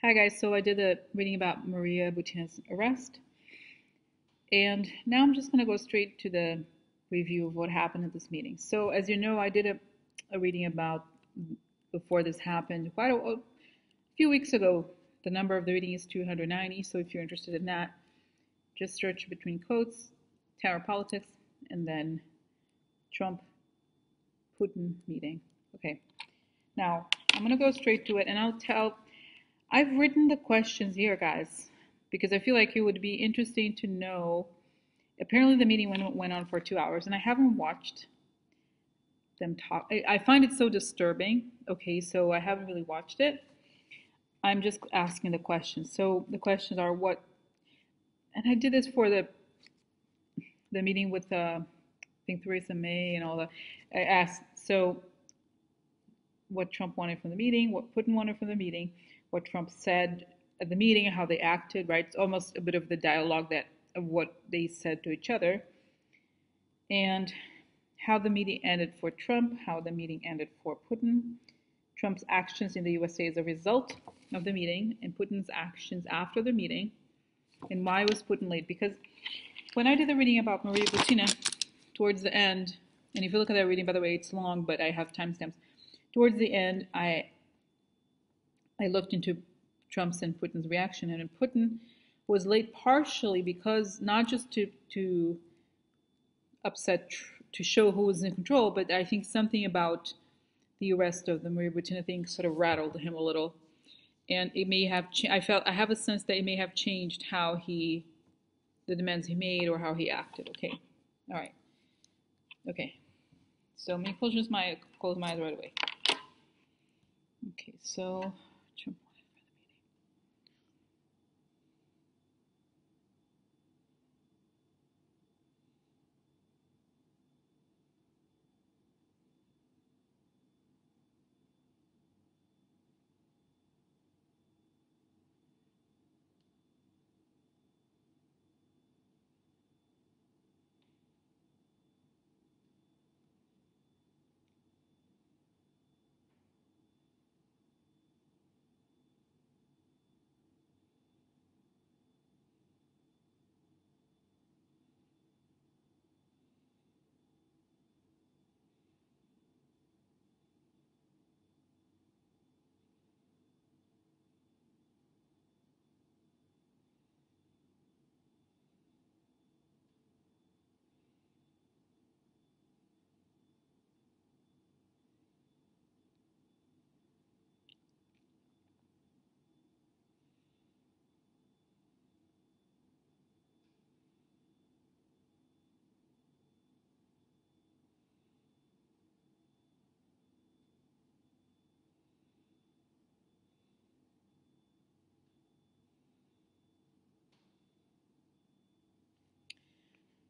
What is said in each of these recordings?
Hi guys, so I did a reading about Maria Butina's arrest, and now I'm just going to go straight to the review of what happened at this meeting. So as you know, I did a reading about before this happened quite a few weeks ago. The number of the reading is 290, so if you're interested in that, just search between quotes, tarotpolitics, and then Trump Putin meeting. Okay, now I'm going to go straight to it, and I've written the questions here, guys, because I feel like it would be interesting to know. Apparently the meeting went on for 2 hours, and I haven't watched them talk. I find it so disturbing. Okay, so I haven't really watched it. I'm just asking the questions. So the questions are what, and I did this for the meeting with I think Theresa May and all that. I asked, so what Trump wanted from the meeting, what Putin wanted from the meeting, what Trump said at the meeting, how they acted, right? It's almost a bit of the dialogue of what they said to each other, and how the meeting ended for Trump, how the meeting ended for Putin, Trump's actions in the USA as a result of the meeting, and Putin's actions after the meeting, and why was Putin late? Because when I did the reading about Maria Butina, towards the end, and if you look at that reading, by the way, it's long, but I have timestamps. Towards the end, I looked into Trump's and Putin's reaction, and Putin was late partially because not just to upset, to show who was in control, but I think something about the arrest of the Maria Butina thing sort of rattled him a little, and it may have. I have a sense that it may have changed how the demands he made or how he acted. Okay, all right, okay. So I'm gonna close my eyes right away. Okay, so Trump.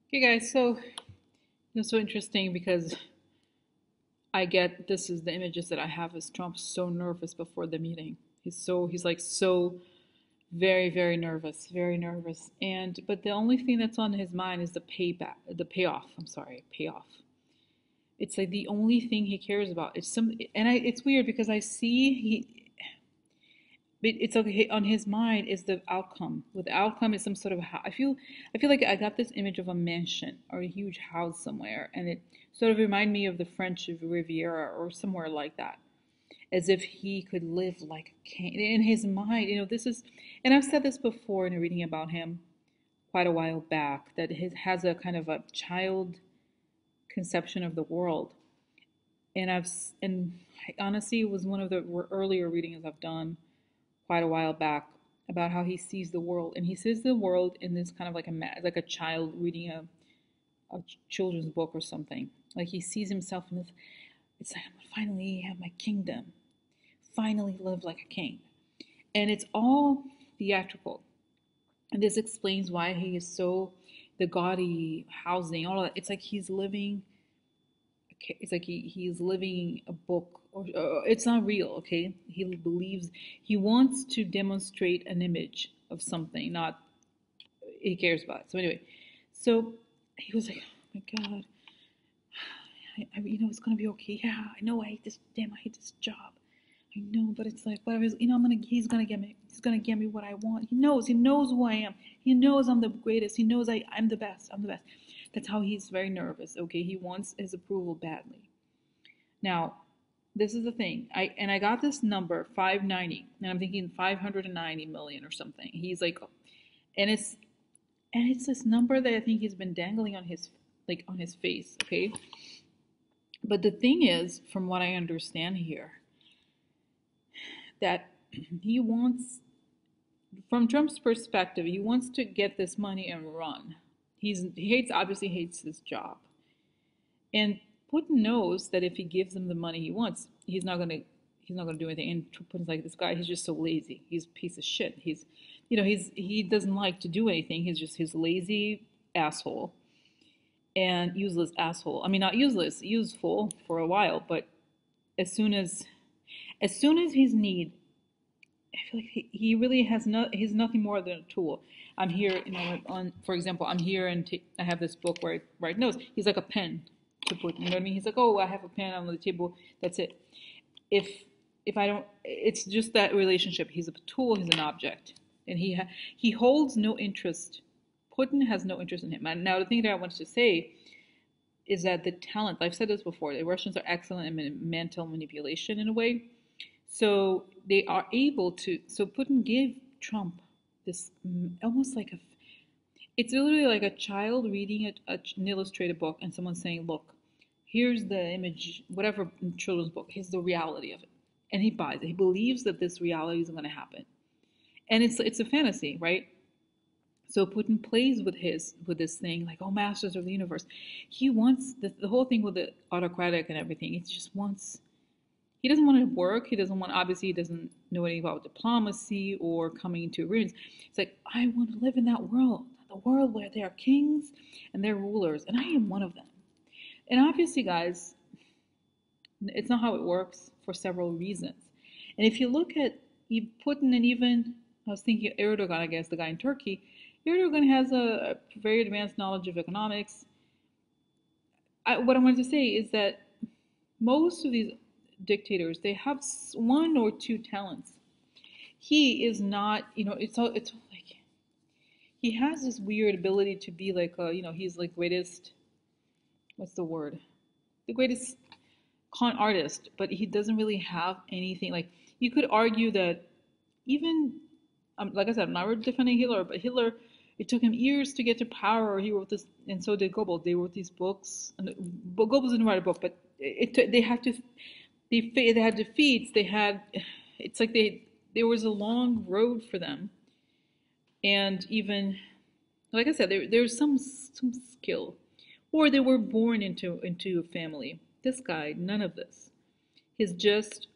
Okay, guys. So it's so interesting because I get this is the images that I have is Trump so nervous before the meeting. He's like so very, very nervous, very nervous. And but the only thing that's on his mind is the payoff. I'm sorry, payoff. It's like the only thing he cares about. It's weird because I see but it's okay. On his mind is the outcome. With the outcome is some sort of I feel like I got this image of a mansion or a huge house somewhere, and it sort of reminded me of the French Riviera or somewhere like that, as if he could live like a king in his mind. This is, and I've said this before in a reading about him quite a while back, that he has a kind of a child conception of the world, and honestly, it was one of the earlier readings I've done quite a while back about how he sees the world, and he sees the world in this kind of like a child reading a children's book or something. Like he sees himself in this. It's like, I'm gonna finally have my kingdom, finally live like a king, and it's all theatrical. And this explains why he is so the gaudy housing, all of that. It's like he's living. It's like he's living a book, or it's not real. Okay, he believes he wants to demonstrate an image of something, not he cares about it. So anyway, so he was like, oh my god, it's gonna be okay. Yeah, I know. I hate this. Damn, I hate this job. I know, but it's like whatever. He's gonna get me. He's gonna get me what I want. He knows. He knows who I am. He knows I'm the greatest. He knows I'm the best. I'm the best. That's how he's very nervous. Okay, he wants his approval badly. Now, this is the thing. I got this number 590, and I'm thinking 590 million or something. He's like, and it's this number that I think he's been dangling on his face. Okay, but the thing is, from what I understand here, that he wants, from Trump's perspective, he wants to get this money and run. Obviously hates his job. And Putin knows that if he gives him the money he wants, he's not gonna do anything. And Putin's like, this guy, he's just so lazy. He's a piece of shit. He doesn't like to do anything. He's lazy asshole and useless asshole. I mean, not useless, useful for a while, but as soon as he's need, I feel like he really he's nothing more than a tool. I'm here, for example, I'm here and I have this book where I write notes. He's like a pen to put, you know what I mean? He's like, oh, I have a pen on the table. That's it. If I don't, it's just that relationship. He's a tool. He's an object, and he holds no interest. Putin has no interest in him. And now the thing that I wanted to say is that the talent. I've said this before. The Russians are excellent in mental manipulation in a way. So they are able to. So Putin gave Trump this almost like it's literally like a child reading an illustrated book and someone saying, look, here's the image, whatever children's book, here's the reality of it. And he buys it. He believes that this reality is going to happen. And it's a fantasy, right? So Putin plays with this thing like, oh, masters of the universe. He wants the whole thing with the autocratic and everything. He doesn't want to work. Obviously, he doesn't know anything about diplomacy or coming to agreements. It's like, I want to live in that world, the world where there are kings and they're rulers, and I am one of them. And obviously, guys, it's not how it works for several reasons. And if you look at Putin and even, I was thinking Erdogan, I guess, the guy in Turkey, Erdogan has a very advanced knowledge of economics. What I wanted to say is that most of these dictators, they have one or two talents. He is not, it's like he has this weird ability to be like, he's like greatest, what's the word? The greatest con artist, but he doesn't really have anything. Like, you could argue that even, like I said, I'm not defending Hitler, but Hitler, it took him years to get to power. He wrote this, and so did Goebbels. They wrote these books, and Goebbels didn't write a book, but they had defeats. It's like there was a long road for them, and even, like I said, there's some skill, or they were born into a family. This guy, none of this. He's just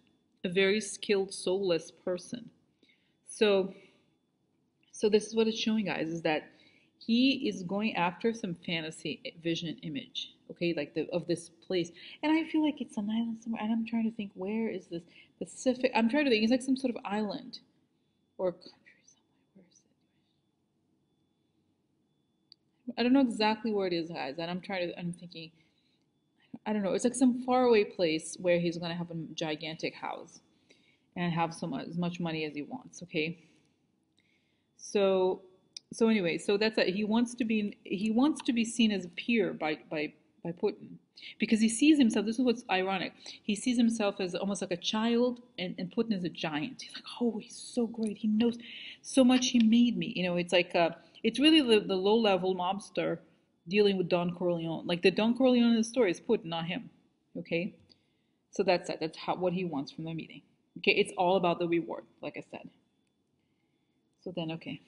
a very skilled, soulless person. So this is what it's showing, guys, is that he is going after some fantasy vision image, okay, like of this place. And I feel like it's an island somewhere, and I'm trying to think, where is this Pacific? I'm trying to think, it's like some sort of island or country somewhere. Where is it? I don't know exactly where it is, guys, and I'm thinking, I don't know, it's like some faraway place where he's going to have a gigantic house and have as much money as he wants, okay? So anyway, so that's it. He wants to be seen as a peer by Putin, because he sees himself. This is what's ironic. He sees himself as almost like a child, and Putin is a giant. He's like, oh, he's so great. He knows so much. He made me. It's like it's really the low level mobster dealing with Don Corleone. Like, the Don Corleone in the story is Putin, not him. Okay, so that's it. That's what he wants from the meeting. Okay, it's all about the reward, like I said. So then, okay.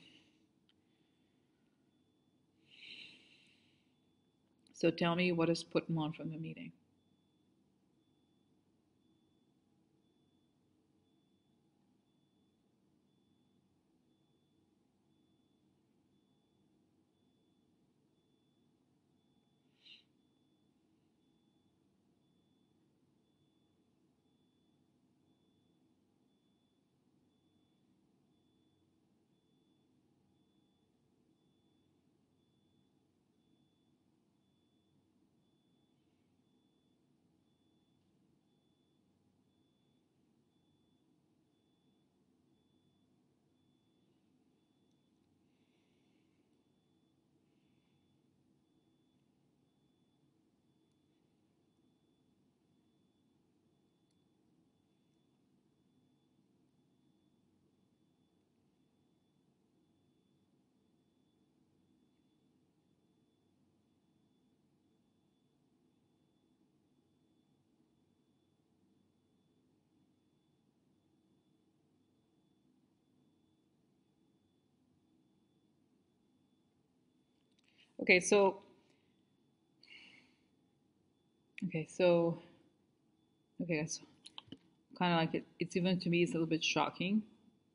So tell me, what is Putin on from the meeting? Okay, so okay, so okay, so kind of like it's even to me it's a little bit shocking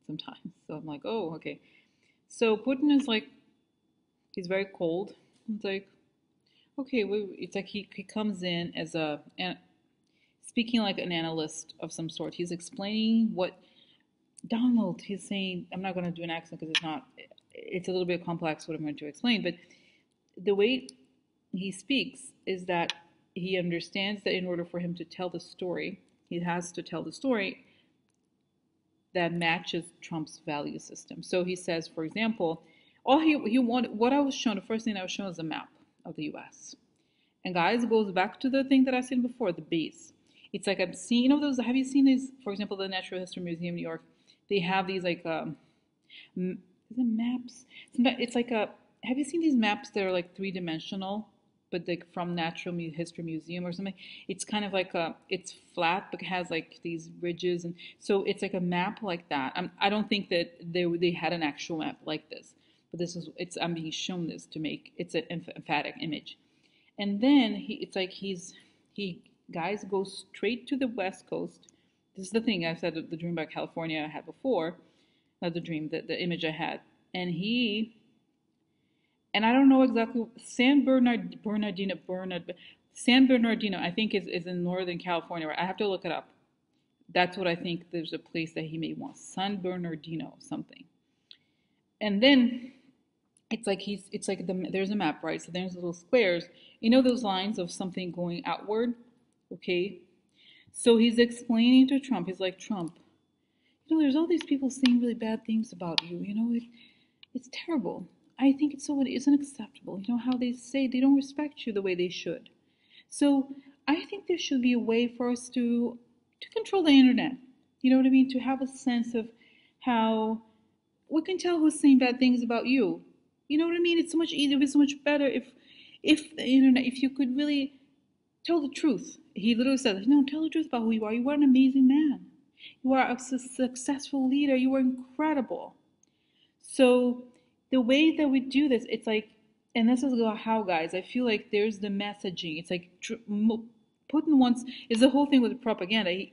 sometimes. So I'm like, oh, okay. So Putin is like he's very cold. It's like okay, it's like he comes in as speaking like an analyst of some sort. He's explaining what Donald. He's saying I'm not going to do an accent because it's not. It's a little bit complex what I'm going to explain, but the way he speaks is that he understands that in order for him to tell the story, he has to tell the story that matches Trump's value system. So he says, for example, all he wanted, what I was shown, the first thing I was shown was a map of the U.S. And guys, it goes back to the thing that I've seen before, the base. It's like I'm seeing, you know, those. Have you seen these? For example, the Natural History Museum in New York. They have these like, is it maps? It's like a. Have you seen these maps that are like three-dimensional, but like from Natural History Museum or something? It's kind of like a. It's flat, but it has like these ridges, and so it's like a map like that. I don't think that they had an actual map like this, but this is. It's. I'm being shown this to make. It's an emphatic image. And then it's like he guys go straight to the West Coast. This is the thing I said the dream about California I had before, not the dream, the image I had. And I don't know exactly San Bernardino I think is in Northern California. Right? I have to look it up. That's what I think. There's a place that he may want, San Bernardino something. And then it's like there's a map, right? So there's little squares. You know those lines of something going outward, okay? So he's explaining to Trump. He's like, Trump, you know, there's all these people saying really bad things about you. You know, it's terrible. I think it's unacceptable. You know how they say they don't respect you the way they should. So I think there should be a way for us to control the internet. You know what I mean? To have a sense of how we can tell who's saying bad things about you. You know what I mean? It's so much easier. It's so much better if the internet, if you could really tell the truth. He literally said, "No, tell the truth about who you are. You are an amazing man. You are a successful leader. You are incredible." So the way that we do this, it's like, and this is how, guys. I feel like there's the messaging. It's like Putin wants is the whole thing with propaganda.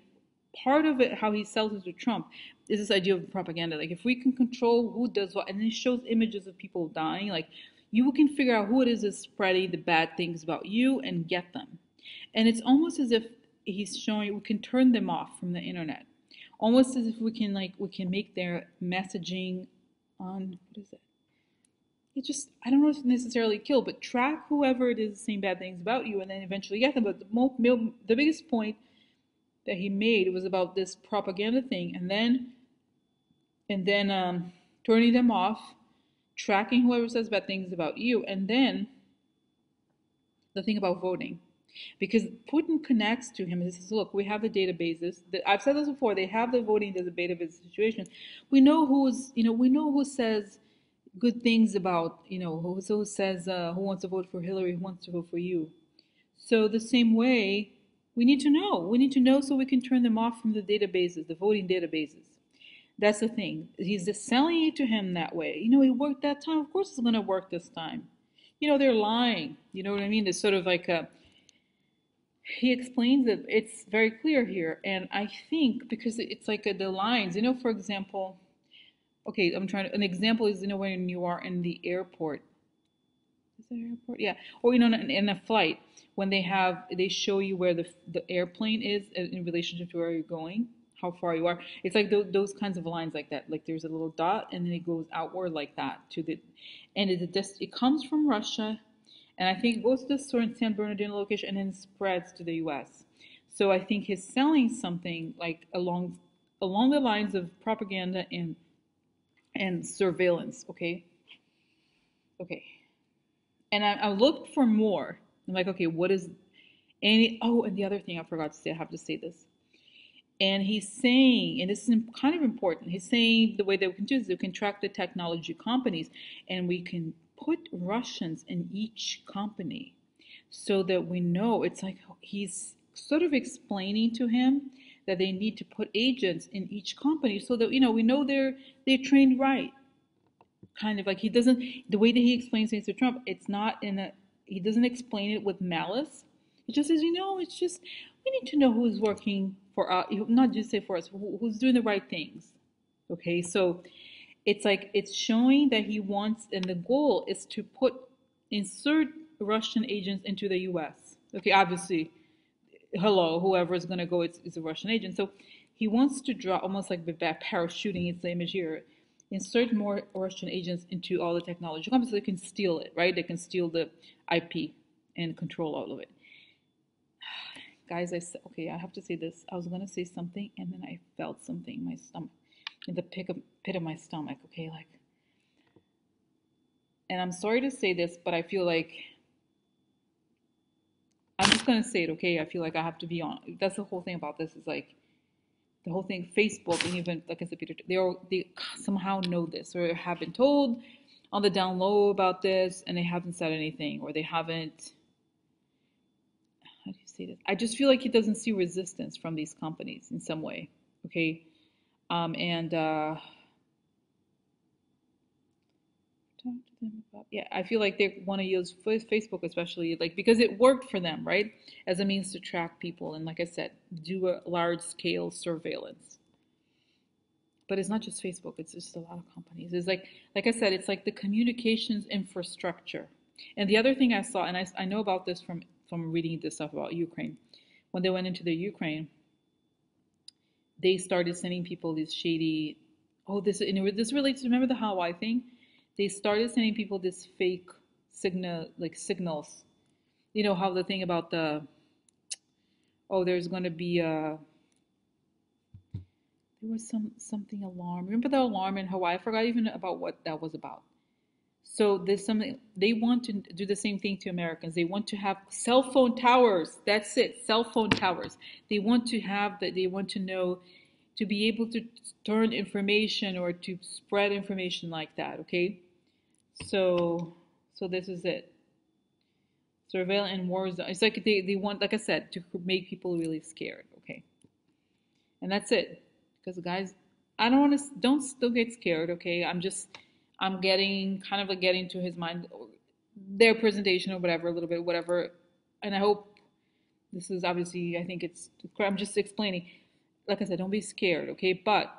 Part of it, how he sells it to Trump, is this idea of propaganda. Like if we can control who does what, and then it shows images of people dying, like you can figure out who it is that's spreading the bad things about you and get them. And it's almost as if he's showing we can turn them off from the internet. Almost as if we can make their messaging on what is it? It just I don't know if it's necessarily kill, but track whoever it is saying bad things about you, and then eventually get them. But the biggest point that he made was about this propaganda thing, and then turning them off, tracking whoever says bad things about you, and then the thing about voting. Because Putin connects to him and says, look, we have the databases. I've said this before, they have the voting database situation. We know we know who says good things about, who says who wants to vote for Hillary, who wants to vote for you. So the same way, we need to know. We need to know so we can turn them off from the databases, the voting databases. That's the thing. He's just selling it to him that way. It worked that time. Of course it's going to work this time. They're lying. You know what I mean? It's sort of like he explains it. It's very clear here. And I think because it's like the lines, for example, okay, an example is, when you are in the airport. Is that airport? Yeah. Or, in a flight, when they show you where the airplane is in relationship to where you're going, how far you are. It's like those kinds of lines like that. Like there's a little dot and then it goes outward like that and it comes from Russia, and I think it goes to the San Bernardino location and then spreads to the U.S. So I think he's selling something like along the lines of propaganda and surveillance. Okay. And I looked for more. I'm like, okay, what is and the other thing I forgot to say, I have to say this. And he's saying, and this is kind of important, he's saying the way that we can do this, we can track the technology companies and we can put Russians in each company so that we know. It's like he's sort of explaining to him that they need to put agents in each company so that we know they're trained right. kind of like he doesn't, the way that he explains things to Trump, it's not in a, he doesn't explain it with malice. He just says, it's just, we need to know who's working for us, not just say for us, who's doing the right things. Okay, so it's like it's showing that he wants, and the goal is to insert Russian agents into the U.S. Okay, obviously, hello, whoever is going to go is a Russian agent. So he wants to draw almost like the parachuting, it's the image here, insert more Russian agents into all the technology companies so they can steal it, right? They can steal the IP and control all of it. Guys, okay, I have to say this. I was going to say something and then I felt something in my stomach, in the pit of my stomach, okay? Like, and I'm sorry to say this, but I feel like I'm just gonna say it, okay? I feel like I have to be on. That's the whole thing about this is like the whole thing. Facebook and even like I said, Peter, they somehow know this or have been told on the down low about this, and they haven't said anything or they haven't. How do you say this? I just feel like he doesn't see resistance from these companies in some way, okay? And talk to them about, yeah, I feel like they want to use Facebook especially like because it worked for them, right, as a means to track people and like I said, do a large scale surveillance. But it's not just Facebook, it's just a lot of companies. It's like I said, it's like the communications infrastructure. And the other thing I saw, and I know about this from reading this stuff about Ukraine, when they went into the Ukraine, they started sending people these shady, this relates, remember the Hawaii thing? They started sending people this fake signals. You know how the thing about there's going to be there was something alarm. Remember the alarm in Hawaii? I forgot even about what that was about. So there's something, they want to do the same thing to Americans. They want to have cell phone towers. That's it, cell phone towers. They want to have that. They want to know, to be able to turn information or to spread information like that. Okay. So this is it. Surveillance and war zone. It's like they want, like I said, to make people really scared. Okay. And that's it. Because guys, I don't still get scared. Okay. I'm getting kind of like getting to his mind, their presentation or whatever, a little bit, whatever. And I hope this is obviously, I think I'm just explaining. Like I said, don't be scared. Okay. But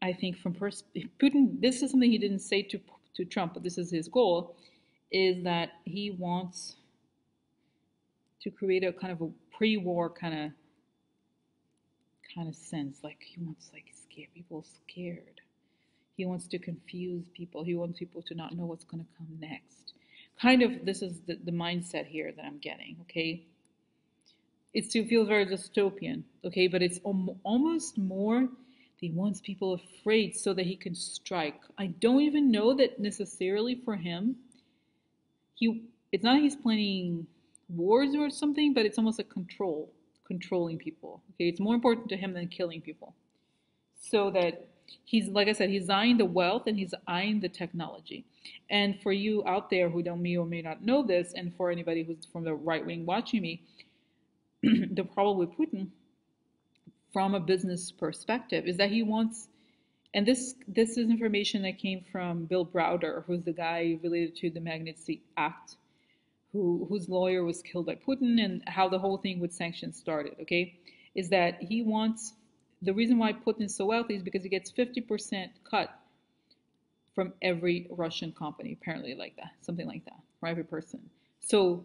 I think from Putin, this is something he didn't say to Trump, but this is his goal, is that he wants to create a kind of a pre-war kind of sense. Like he wants like scare people scared. He wants to confuse people. He wants people to not know what's going to come next. Kind of, this is the mindset here that I'm getting. Okay, it still feels very dystopian. Okay, but it's almost more. He wants people afraid so that he can strike. I don't even know that necessarily for him, it's not he's planning wars or something, but it's almost like controlling people. Okay, it's more important to him than killing people. So that he's, like I said, he's eyeing the wealth and he's eyeing the technology. And for you out there who don't may or may not know this, and for anybody who's from the right wing watching me, the problem with Putin from a business perspective is that he wants, and this is information that came from Bill Browder, who's the guy related to the Magnitsky Act, whose lawyer was killed by Putin, and how the whole thing with sanctions started. Okay, is that he wants, the reason why Putin is so wealthy is because he gets 50% cut from every Russian company, apparently, like that, something like that, for every person. So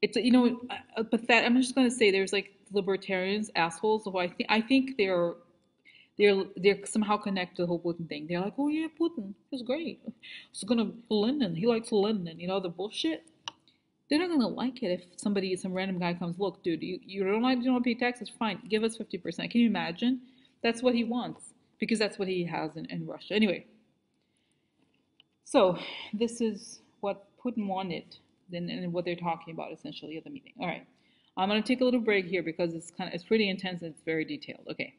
it's but that I'm just going to say there's like libertarians, assholes, who I think they're somehow connected to the whole Putin thing. They're like, oh yeah, Putin, he's great. He's gonna Lenin. He likes Lenin. The bullshit. They're not gonna like it if some random guy comes, look, dude, you don't want to pay taxes, fine, give us 50%. Can you imagine? That's what he wants because that's what he has in Russia. Anyway, so this is what Putin wanted, and what they're talking about essentially at the meeting. All right, I'm gonna take a little break here because it's pretty intense and it's very detailed. Okay.